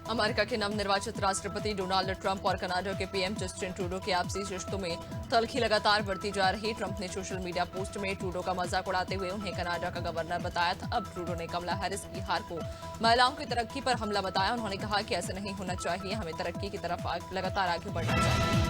America के नवनिर्वाचित राष्ट्रपति डोनाल्ड ट्रंप और कनाडा के पीएम जस्टिन ट्रूडो की आपसी रिश्तों में तल्खी लगातार बढ़ती जा रही। ट्रंप ने सोशल मीडिया पोस्ट में ट्रूडो का मजाक उड़ाते हुए उन्हें कनाडा का गवर्नर बताया था। अब ट्रूडो ने कमला हैरिस की हार को महिलाओं की तरक्की पर हमला बताया। उन्होंने कहा कि ऐसा नहीं होना चाहिए, हमें तरक्की की तरफ लगातार आगे बढ़ना चाहिए।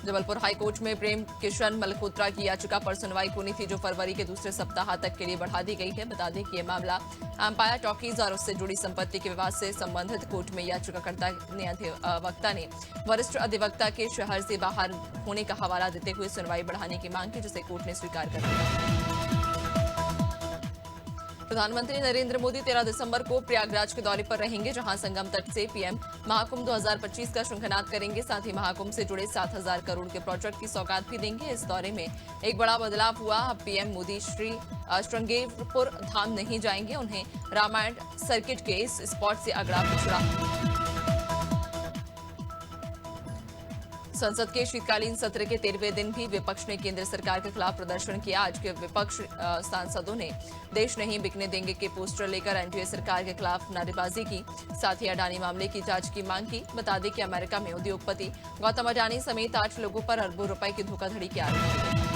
जबलपुर हाईकोर्ट में प्रेम किशन मल्होत्रा की याचिका पर सुनवाई होनी थी, जो फरवरी के दूसरे सप्ताह तक के लिए बढ़ा दी गई है। बता दें कि यह मामला एम्पायर टॉकीज और उससे जुड़ी संपत्ति के विवाद से संबंधित कोर्ट में याचिकाकर्ता ने अधिवक्ता ने वरिष्ठ अधिवक्ता के शहर से बाहर होने का हवाला देते हुए सुनवाई बढ़ाने की मांग की, जिसे कोर्ट ने स्वीकार कर लिया। प्रधानमंत्री नरेंद्र मोदी 13 दिसंबर को प्रयागराज के दौरे पर रहेंगे, जहां संगम तट से पीएम महाकुंभ 2025 का शंखनाद करेंगे। साथ ही महाकुंभ से जुड़े 7,000 करोड़ के प्रोजेक्ट की सौगात भी देंगे। इस दौरे में एक बड़ा बदलाव हुआ। अब पीएम मोदी श्रृंगेरपुर धाम नहीं जाएंगे। उन्हें रामायण सर्किट के इस स्पॉट से अगड़ा पिछड़ा। संसद के शीतकालीन सत्र के 13वें दिन भी विपक्ष ने केंद्र सरकार के खिलाफ प्रदर्शन किया। आज के विपक्ष सांसदों ने देश नहीं बिकने देंगे के पोस्टर लेकर एनडीए सरकार के खिलाफ नारेबाजी की। साथ ही अडानी मामले की जांच की मांग की। बता दें कि अमेरिका में उद्योगपति गौतम अडानी समेत 8 लोगों पर अरबों रुपए की धोखाधड़ी के आरोप है।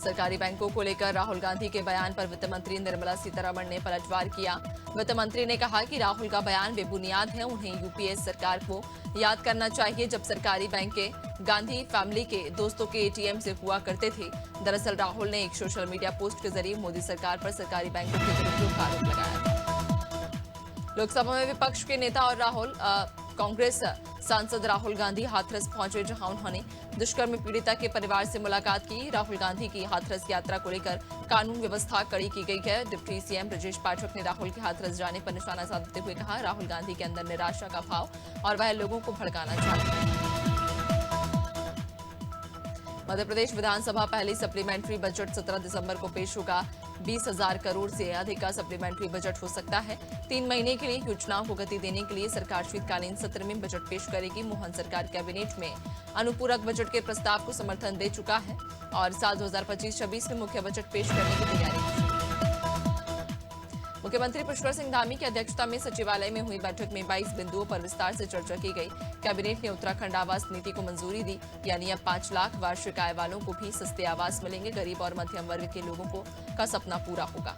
सरकारी बैंकों को लेकर राहुल गांधी के बयान पर वित्त मंत्री निर्मला सीतारमण ने पलटवार किया। वित्त मंत्री ने कहा कि राहुल का बयान बेबुनियाद है। उन्हें यूपीए सरकार को याद करना चाहिए, जब सरकारी बैंकें गांधी फैमिली के दोस्तों के एटीएम से हुआ करते थे। दरअसल राहुल ने एक सोशल मीडिया पोस्ट के जरिए मोदी सरकार पर सरकारी बैंकों के दुरुपयोग का आरोप लगाया था। लोकसभा में विपक्ष के नेता और कांग्रेस सांसद राहुल गांधी हाथरस पहुंचे, जहां उन्होंने दुष्कर्म पीड़िता के परिवार से मुलाकात की। राहुल गांधी की हाथरस यात्रा को लेकर कानून व्यवस्था कड़ी की गई है। डिप्टी सीएम ब्रजेश पाठक ने राहुल के हाथरस जाने पर निशाना साधते हुए कहा, राहुल गांधी के अंदर निराशा का भाव और वह लोगों को भड़काना चाहते हैं। मध्य प्रदेश विधानसभा पहली सप्लीमेंट्री बजट 17 दिसंबर को पेश होगा। 20,000 करोड़ से अधिक का सप्लीमेंट्री बजट हो सकता है। 3 महीने के लिए योजनाओं को गति देने के लिए सरकार शीतकालीन सत्र में बजट पेश करेगी। मोहन सरकार कैबिनेट में अनुपूरक बजट के प्रस्ताव को समर्थन दे चुका है और साल 2025-26 में मुख्य बजट पेश करने की तैयारी की। मुख्यमंत्री पुष्कर सिंह धामी की अध्यक्षता में सचिवालय में हुई बैठक में 22 बिंदुओं पर विस्तार से चर्चा की गई। कैबिनेट ने उत्तराखंड आवास नीति को मंजूरी दी, यानी अब 5 लाख वार्षिक आय वालों को भी सस्ते आवास मिलेंगे। गरीब और मध्यम वर्ग के लोगों का सपना पूरा होगा।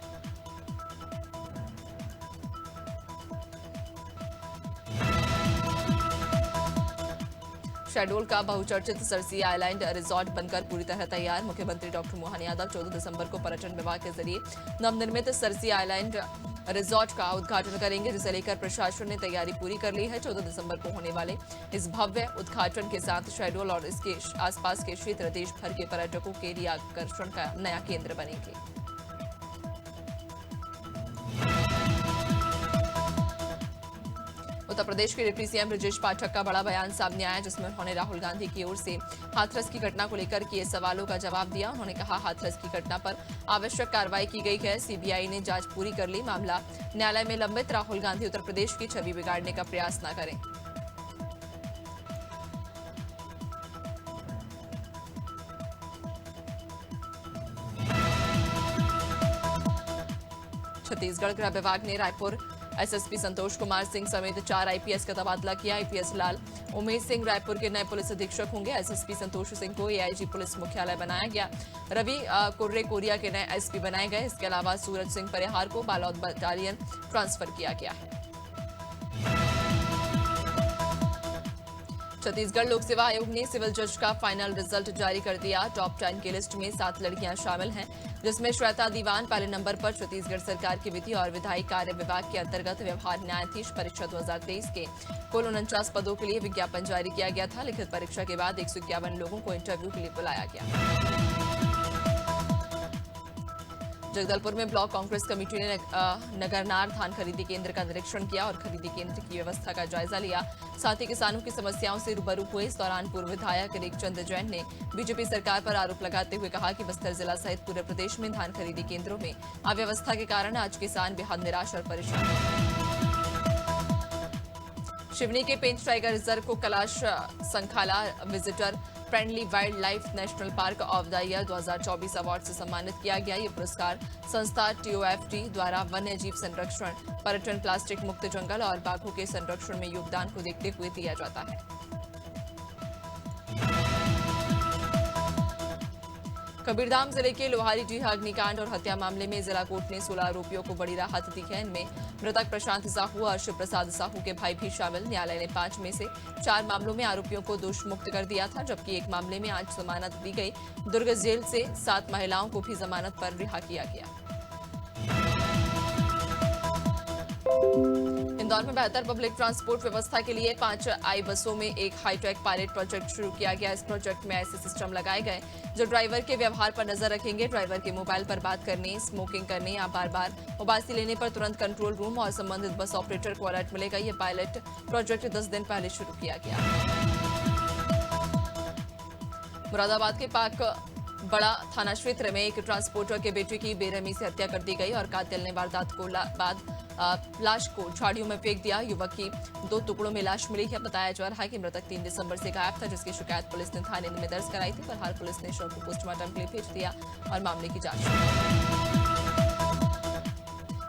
शहडोल का बहुचर्चित सरसी आइलैंड रिजॉर्ट बनकर पूरी तरह तैयार। मुख्यमंत्री डॉक्टर मोहन यादव 14 दिसंबर को पर्यटन विभाग के जरिए नवनिर्मित सरसी आइलैंड रिजॉर्ट का उद्घाटन करेंगे, जिसे लेकर प्रशासन ने तैयारी पूरी कर ली है। 14 दिसंबर को होने वाले इस भव्य उद्घाटन के साथ शहडोल और इसके आसपास के क्षेत्र देश भर के पर्यटकों के लिए आकर्षण का नया केंद्र बनेंगे। उत्तर प्रदेश के डिप्टी सीएम ब्रजेश पाठक का बड़ा बयान सामने आया, जिसमें उन्होंने राहुल गांधी की ओर से हाथरस की घटना को लेकर किए सवालों का जवाब दिया। उन्होंने कहा, हाथरस की घटना पर आवश्यक कार्रवाई की गई है। सीबीआई ने जांच पूरी कर ली, मामला न्यायालय में लंबित। राहुल गांधी उत्तर प्रदेश की छवि बिगाड़ने का प्रयास न करें। छत्तीसगढ़ गृह विभाग ने रायपुर एसएसपी संतोष कुमार सिंह समेत 4 आईपीएस का तबादला किया। आईपीएस लाल उमेश सिंह रायपुर के नए पुलिस अधीक्षक होंगे। एसएसपी संतोष सिंह को एआईजी पुलिस मुख्यालय बनाया गया। रवि कुर्रे कोरिया के नए एसपी बनाए गए। इसके अलावा सूरज सिंह परिहार को बालोद बटालियन ट्रांसफर किया गया है। छत्तीसगढ़ लोक सेवा आयोग ने सिविल जज का फाइनल रिजल्ट जारी कर दिया। टॉप 10 की लिस्ट में 7 लड़कियां शामिल हैं, जिसमें श्वेता दीवान पहले नंबर पर। छत्तीसगढ़ सरकार के विधि और विधायी कार्य विभाग के अंतर्गत व्यवहार न्यायाधीश परीक्षा 2023 के कुल 49 पदों के लिए विज्ञापन जारी किया गया था। लिखित परीक्षा के बाद 151 लोगों को इंटरव्यू के लिए बुलाया गया। जगदलपुर में ब्लॉक कांग्रेस कमेटी ने नगरनार धान खरीदी केंद्र का निरीक्षण किया और खरीदी केंद्र की व्यवस्था का जायजा लिया। साथ ही किसानों की समस्याओं से रूबरू हुए। इस दौरान पूर्व विधायक रेखचंद जैन ने बीजेपी सरकार पर आरोप लगाते हुए कहा कि बस्तर जिला सहित पूरे प्रदेश में धान खरीदी केंद्रों में अव्यवस्था के कारण आज किसान बेहद निराश और परेशान हैं। शिवनी के पेंच टाइगर रिजर्व को Kailash Sankhala visitor friendly wildlife national park of the year 2024 award से सम्मानित किया गया। ये पुरस्कार संस्था TOFT द्वारा वन्य जीव संरक्षण, पर्यटन, प्लास्टिक मुक्त जंगल और बाघों के संरक्षण में योगदान को देखते हुए दिया जाता है। कबीरधाम जिले के लोहारी डीह अग्निकांड और हत्या मामले में जिला कोर्ट ने 16 आरोपियों को बड़ी राहत दी है। इनमें मृतक प्रशांत साहू और शिव प्रसाद साहू के भाई भी शामिल। न्यायालय ने 5 में से 4 मामलों में आरोपियों को दोष मुक्त कर दिया था, जबकि एक मामले में आज जमानत दी गई। दुर्ग जेल से 7 महिलाओं को भी जमानत पर रिहा किया गया। इंदौर में बेहतर पब्लिक ट्रांसपोर्ट व्यवस्था के लिए 5 आई बसों में एक हाईटेक पायलट प्रोजेक्ट शुरू किया गया। इस प्रोजेक्ट में ऐसे सिस्टम लगाए गए जो ड्राइवर के व्यवहार पर नजर रखेंगे। ड्राइवर के मोबाइल पर बात करने, स्मोकिंग करने या बार बार उबासी लेने पर तुरंत कंट्रोल रूम और संबंधित बस ऑपरेटर को अलर्ट मिलेगा। यह पायलट प्रोजेक्ट 10 दिन पहले शुरू किया गया। मुरादाबाद के पाक बड़ा थाना क्षेत्र में एक ट्रांसपोर्टर के बेटे की बेरहमी से हत्या कर दी गई और कातिल ने वारदात को बाद लाश को झाड़ियों में फेंक दिया। युवक की 2 टुकड़ों में लाश मिली है। बताया जा रहा है कि मृतक 3 दिसंबर से गायब था, जिसकी शिकायत पुलिस ने थाने में दर्ज कराई थी। फिलहाल पुलिस ने शव को पोस्टमार्टम के लिए भेज दिया और मामले की जांच शुरू।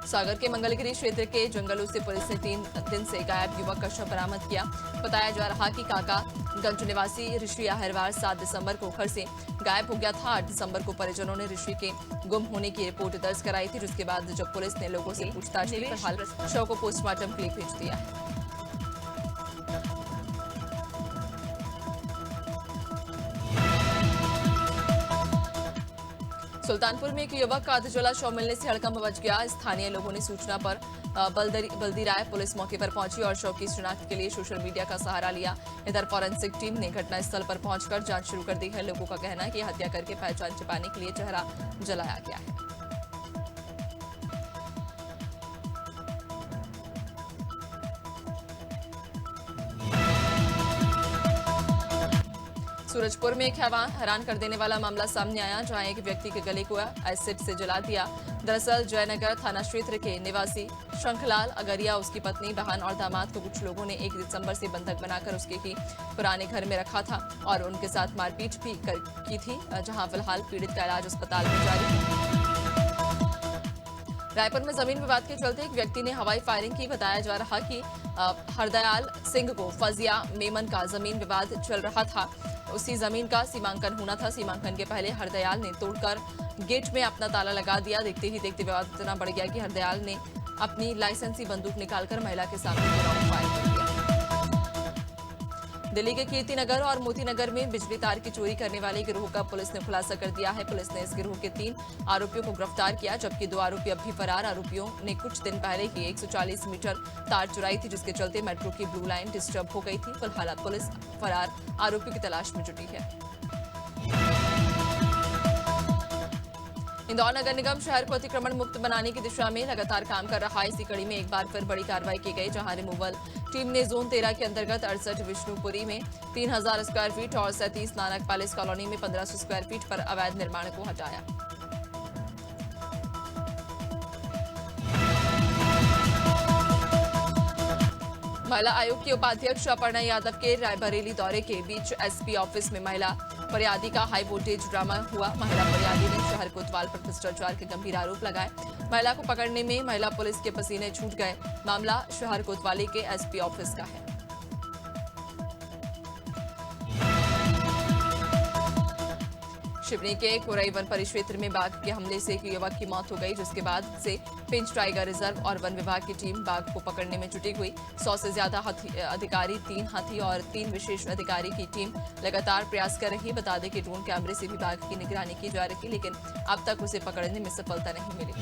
सागर के मंगलगिरी क्षेत्र के जंगलों से पुलिस ने 3 दिन से गायब युवक का शव बरामद किया। बताया जा रहा कि काकागंज निवासी ऋषि आहरवार 7 दिसंबर को घर से गायब हो गया था। 8 दिसंबर को परिजनों ने ऋषि के गुम होने की रिपोर्ट दर्ज कराई थी, जिसके बाद जब पुलिस ने लोगों से पूछताछ की, फिलहाल शव को पोस्टमार्टम के लिए भेज दिया है। सुल्तानपुर में एक युवक का अधजला शव मिलने से हड़कंप मच गया। स्थानीय लोगों ने सूचना पर बल्दी राय पुलिस मौके पर पहुंची और शव की शिनाख्त के लिए सोशल मीडिया का सहारा लिया। इधर फॉरेंसिक टीम ने घटनास्थल पर पहुंचकर जांच शुरू कर दी है। लोगों का कहना है कि हत्या करके पहचान छिपाने के लिए चेहरा जलाया गया है। सूरजपुर में एक हैरान कर देने वाला मामला सामने आया, जहां एक व्यक्ति के गले को एसिड से जला दिया। दरअसल जयनगर थाना क्षेत्र के निवासी शंखलाल अगरिया, उसकी पत्नी, बहन और दामाद को कुछ लोगों ने 1 दिसंबर से बंधक बनाकर उसके ही पुराने घर में रखा था और उनके साथ मारपीट भी की थी, जहां फिलहाल पीड़ित का इलाज अस्पताल में जारी है। रायपुर में जमीन विवाद के चलते एक व्यक्ति ने हवाई फायरिंग की। बताया जा रहा कि हरदयाल सिंह को फजिया मेमन का जमीन विवाद चल रहा था। उसी जमीन का सीमांकन होना था। सीमांकन के पहले हरदयाल ने तोड़कर गेट में अपना ताला लगा दिया। देखते ही देखते विवाद इतना बढ़ गया कि हरदयाल ने अपनी लाइसेंसी बंदूक निकालकर महिला के सामने राउंड फायर कर दिया। दिल्ली के कीर्तिनगर और मोतीनगर में बिजली तार की चोरी करने वाले गिरोह का पुलिस ने खुलासा कर दिया है। पुलिस ने इस गिरोह के 3 आरोपियों को गिरफ्तार किया, जबकि 2 आरोपी अब भी फरार। आरोपियों ने कुछ दिन पहले ही 140 मीटर तार चुराई थी, जिसके चलते मेट्रो की ब्लू लाइन डिस्टर्ब हो गई थी। फिलहाल पुलिस फरार आरोपियों की तलाश में जुटी है। इंदौर नगर निगम शहर को अतिक्रमण मुक्त बनाने की दिशा में लगातार काम कर रहा है। इसी कड़ी में एक बार फिर बड़ी कार्रवाई की गई, जहां रिमूवल टीम ने जोन 13 के अंतर्गत 68 विष्णुपुरी में 3000 स्क्वायर फीट और 37 नानक पैलेस कॉलोनी में 1500 स्क्वायर फीट पर अवैध निर्माण को हटाया। महिला आयोग की उपाध्यक्ष अपर्णा यादव के रायबरेली दौरे के बीच एसपी ऑफिस में महिला फरियादी का हाई वोल्टेज ड्रामा हुआ। महिला फरियादी ने शहर कोतवाल पर भ्रष्टाचार के गंभीर आरोप लगाए। महिला को पकड़ने में महिला पुलिस के पसीने छूट गए। मामला शहर कोतवाली के एसपी ऑफिस का है। शिवनी के कोरई वन परिक्षेत्र में बाघ के हमले से एक युवक की मौत हो गई, जिसके बाद से पेंच टाइगर रिजर्व और वन विभाग की टीम बाघ को पकड़ने में जुटी हुई। 100 से ज्यादा अधिकारी, 3 हाथी और 3 विशेष अधिकारी की टीम लगातार प्रयास कर रही। बता दें कि ड्रोन कैमरे से भी बाघ की निगरानी की जा रही, लेकिन अब तक उसे पकड़ने में सफलता नहीं मिली।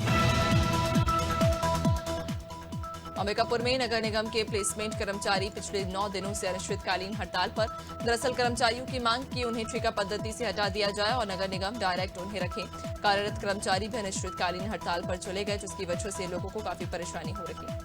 अंबिकापुर में नगर निगम के प्लेसमेंट कर्मचारी पिछले 9 दिनों से अनिश्चितकालीन हड़ताल पर। दरअसल कर्मचारियों की मांग की उन्हें ठेका पद्धति से हटा दिया जाए और नगर निगम डायरेक्ट उन्हें रखे। कार्यरत कर्मचारी भी अनिश्चितकालीन हड़ताल पर चले गए, जिसकी वजह से लोगों को काफी परेशानी हो रही है।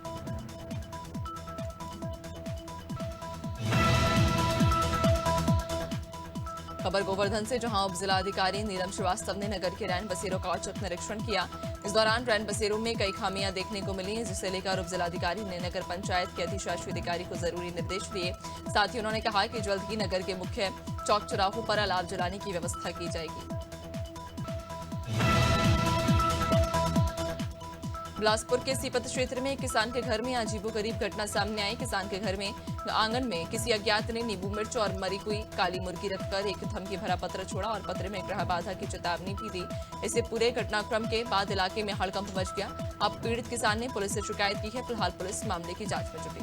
खबर गोवर्धन से, जहां उप जिलाधिकारी नीलम श्रीवास्तव ने नगर के रैन बसेरों का औचक निरीक्षण किया। इस दौरान रैन बसेरों में कई खामियां देखने को मिली, जिसे लेकर उप जिलाधिकारी ने नगर पंचायत के अधिशासी अधिकारी को जरूरी निर्देश दिए। साथ ही उन्होंने कहा कि जल्द ही नगर के मुख्य चौक चौराहों पर अलाव जलाने की व्यवस्था की जाएगी। बिलासपुर के सीपत क्षेत्र में एक किसान के घर में अजीबोगरीब घटना सामने आई। किसान के घर में आंगन में किसी अज्ञात ने नींबू मिर्च और मरी हुई काली मुर्गी रखकर एक धमकी भरा पत्र छोड़ा और पत्र में ग्रह बाधा की चेतावनी भी दी। इससे पूरे घटनाक्रम के बाद इलाके में हड़कंप मच गया। अब पीड़ित किसान ने पुलिस से शिकायत की है। फिलहाल पुलिस मामले की जांच में जुटी।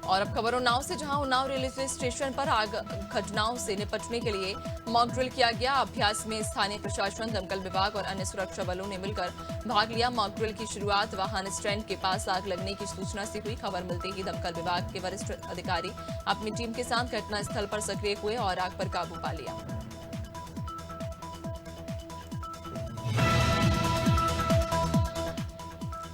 और अब खबर उन्नाव से, जहां उन्नाव रेलवे स्टेशन पर आग घटनाओं से निपटने के लिए मॉक ड्रिल किया गया। अभ्यास में स्थानीय प्रशासन, दमकल विभाग और अन्य सुरक्षा बलों ने मिलकर भाग लिया। मॉक ड्रिल की शुरुआत वाहन स्टैंड के पास आग लगने की सूचना से हुई। खबर मिलते ही दमकल विभाग के वरिष्ठ अधिकारी अपनी टीम के साथ घटनास्थल पर सक्रिय हुए और आग पर काबू पा लिया।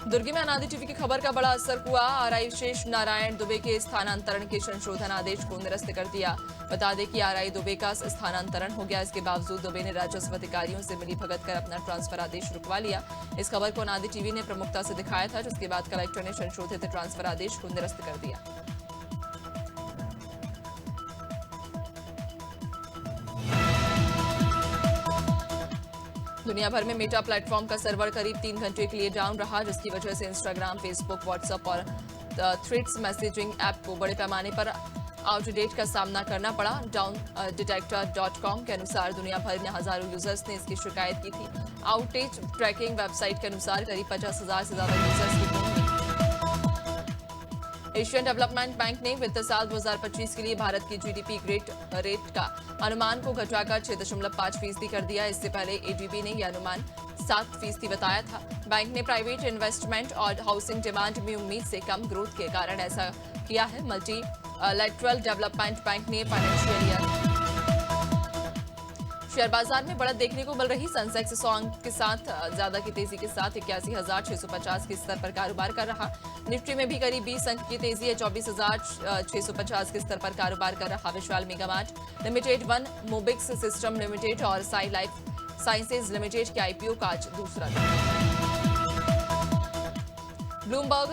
दुर्ग में अनादि टीवी की खबर का बड़ा असर हुआ। आरआई शेष नारायण दुबे के स्थानांतरण के संशोधन आदेश को निरस्त कर दिया। बता दें कि आरआई दुबे का स्थानांतरण हो गया। इसके बावजूद दुबे ने राजस्व अधिकारियों से मिली भगत कर अपना ट्रांसफर आदेश रुकवा लिया। इस खबर को अनादि टीवी ने प्रमुखता से दिखाया था, जिसके बाद कलेक्टर ने संशोधित ट्रांसफर आदेश को निरस्त कर दिया। दुनिया भर में मेटा प्लेटफॉर्म का सर्वर करीब 3 घंटे के लिए डाउन रहा, जिसकी वजह से इंस्टाग्राम, फेसबुक, व्हाट्सएप और थ्रेड्स मैसेजिंग ऐप को बड़े पैमाने पर आउटडेट का सामना करना पड़ा। डाउन डिटेक्टर.com के अनुसार दुनिया भर में हजारों यूजर्स ने इसकी शिकायत की थी। आउटेज ट्रैकिंग वेबसाइट के अनुसार करीब 50,000 से ज्यादा यूजर्स की फोन में। एशियन डेवलपमेंट बैंक ने वित्त साल 2025 के लिए भारत की जीडीपी ग्रोथ रेट का अनुमान को घटाकर 6.5% कर दिया। इससे पहले एडीबी ने यह अनुमान 7% बताया था। बैंक ने प्राइवेट इन्वेस्टमेंट और हाउसिंग डिमांड में उम्मीद से कम ग्रोथ के कारण ऐसा किया है। मल्टी लैटरल डेवलपमेंट बैंक ने फाइनेंशियल ईयर शेयर बाजार में बढ़त देखने को मिल रही। सेंसेक्स 100 अंक के साथ ज्यादा की तेजी के साथ 81,650 के स्तर पर कारोबार कर रहा। निफ्टी में भी करीब 20 अंक की तेजी है। 24,650 के स्तर पर कारोबार कर रहा। विशाल मेगामार्ट लिमिटेड, वन मोबिक्स सिस्टम लिमिटेड और साई लाइफ साइंसेज लिमिटेड के आईपीओ का आज दूसरा दिन। ब्लूमबर्ग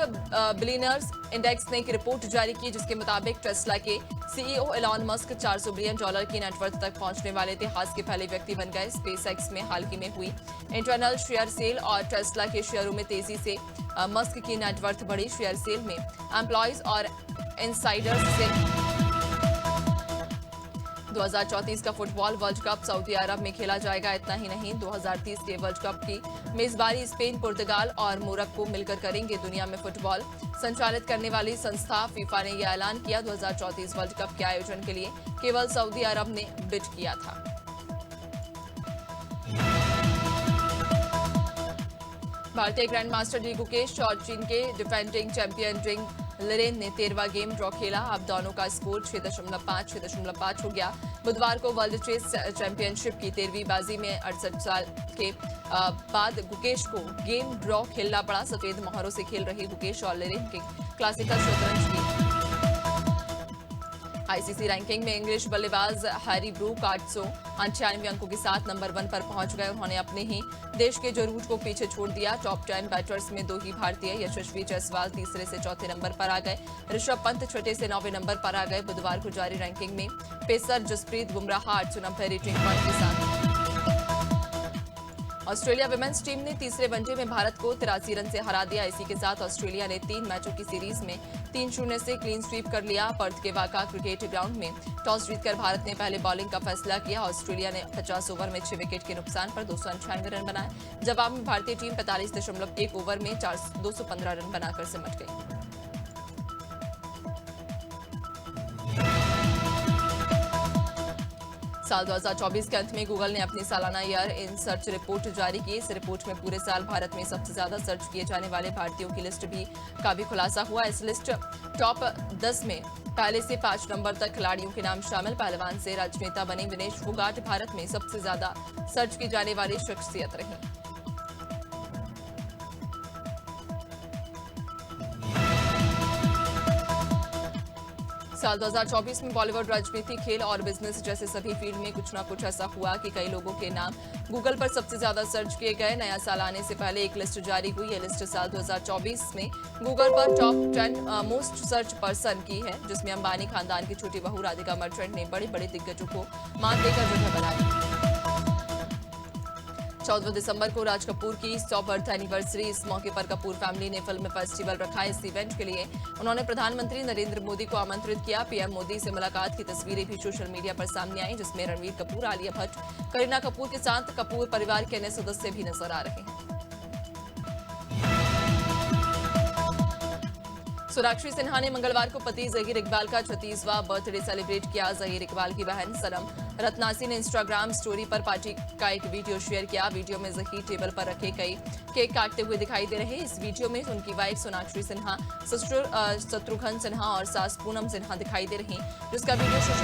बिलियनर्स इंडेक्स ने एक रिपोर्ट जारी की, जिसके मुताबिक टेस्ला के सीईओ एलॉन मस्क $400 बिलियन की नेटवर्थ तक पहुंचने वाले इतिहास के पहले व्यक्ति बन गए। स्पेसएक्स में हाल ही में हुई इंटरनल शेयर सेल और टेस्ला के शेयरों में तेजी से मस्क की नेटवर्थ बढ़ी। शेयर सेल में एम्प्लॉयज और इनसाइडर्स से 2034 का फुटबॉल वर्ल्ड कप सऊदी अरब में खेला जाएगा। इतना ही नहीं, 2030 के वर्ल्ड कप की मेजबानी स्पेन, पुर्तगाल और मोरक्को मिलकर करेंगे। दुनिया में फुटबॉल संचालित करने वाली संस्था फीफा ने यह ऐलान किया। 2034 वर्ल्ड कप के आयोजन के लिए केवल सऊदी अरब ने बिड किया था। भारतीय ग्रैंड मास्टर डी गुकेश और चीन के डिफेंडिंग चैंपियन रिंग लिरेन ने 13वां गेम ड्रॉ खेला। अब दोनों का स्कोर 6.5 हो गया। बुधवार को वर्ल्ड चेस चैंपियनशिप की 13वीं बाजी में 68 साल के बाद गुकेश को गेम ड्रॉ खेलना पड़ा। सफेद मोहरों से खेल रहे गुकेश और लिरेन के क्लासिकल शतरंज की आईसीसी रैंकिंग में इंग्लिश बल्लेबाज हैरी ब्रूक 898 अंकों के साथ नंबर 1 पर पहुंच गए। उन्होंने अपने ही देश के जरूर को पीछे छोड़ दिया। टॉप 10 बैटर्स में 2 ही भारतीय, यशस्वी जायसवाल तीसरे से चौथे नंबर पर आ गए। ऋषभ पंत छठे से 9वें नंबर पर आ गए। बुधवार को जारी रैंकिंग में pacer Jasprit Bumrah 890 rating point के साथ। ऑस्ट्रेलिया विमेंस टीम ने तीसरे वनडे में भारत को 83 रन से हरा दिया। इसी के साथ ऑस्ट्रेलिया ने 3 मैचों की सीरीज में 3-0 से क्लीन स्वीप कर लिया। पर्थ के वाका क्रिकेट ग्राउंड में टॉस जीतकर भारत ने पहले बॉलिंग का फैसला किया। ऑस्ट्रेलिया ने 50 ओवर में 6 विकेट के नुकसान पर 298 रन बनाए। जवाब में भारतीय टीम 45.1 ओवर में 215 रन बनाकर सिमट गई। साल 2024 के अंत में गूगल ने अपनी सालाना ईयर इन सर्च रिपोर्ट जारी की। इस रिपोर्ट में पूरे साल भारत में सबसे ज्यादा सर्च किए जाने वाले भारतीयों की लिस्ट का भी खुलासा हुआ। इस लिस्ट टॉप 10 में पहले से 5 नंबर तक खिलाड़ियों के नाम शामिल। पहलवान से राजनेता बने विनेश फोगाट भारत में सबसे ज्यादा सर्च की जाने वाली शख्सियत रही। साल 2024 में बॉलीवुड, राजनीति, खेल और बिजनेस जैसे सभी फील्ड में कुछ ना कुछ ऐसा हुआ कि कई लोगों के नाम गूगल पर सबसे ज्यादा सर्च किए गए। नया साल आने से पहले एक लिस्ट जारी हुई। यह लिस्ट साल 2024 में गूगल पर टॉप 10 मोस्ट सर्च पर्सन की है, जिसमें अंबानी खानदान की छोटी बहू राधिका मर्चेंट ने बड़े बड़े दिग्गजों को मान देकर जगह बनाई। 14 दिसंबर को राज कपूर की 100 बर्थ एनिवर्सरी। इस मौके पर कपूर फैमिली ने फिल्म फेस्टिवल रखा। इस इवेंट के लिए उन्होंने प्रधानमंत्री नरेंद्र मोदी को आमंत्रित किया। पीएम मोदी से मुलाकात की तस्वीरें भी सोशल मीडिया पर सामने आई, जिसमें रणवीर कपूर, आलिया भट्ट, करीना कपूर के साथ कपूर परिवार के अन्य सदस्य भी नजर आ रहे हैं। सोनाक्षी सिन्हा ने मंगलवार को पति जहीर इकबाल का 36वां बर्थडे सेलिब्रेट किया। जहीर इकबाल की बहन सनम रत्नासी ने इंस्टाग्राम स्टोरी पर पार्टी का एक वीडियो शेयर किया। वीडियो में जहीर टेबल पर रखे कई केक काटते हुए दिखाई दे रहे। इस वीडियो में उनकी वाइफ सोनाक्षी सिन्हा, ससुर शत्रुघ्न सिन्हा और सास पूनम सिन्हा दिखाई दे रही, जिसका वीडियो सोशल